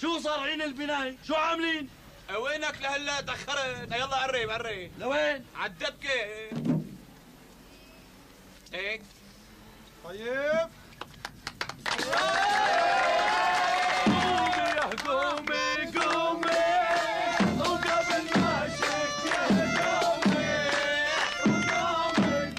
شو صار عين البناية؟ شو عاملين؟ وينك لهلا تأخرت؟ يلا قرب قرب. لوين؟ عالدبكة. هيك. طيب. قومي قومي وقبل ما شك يا قومي وقومي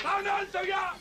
تعال انت وياه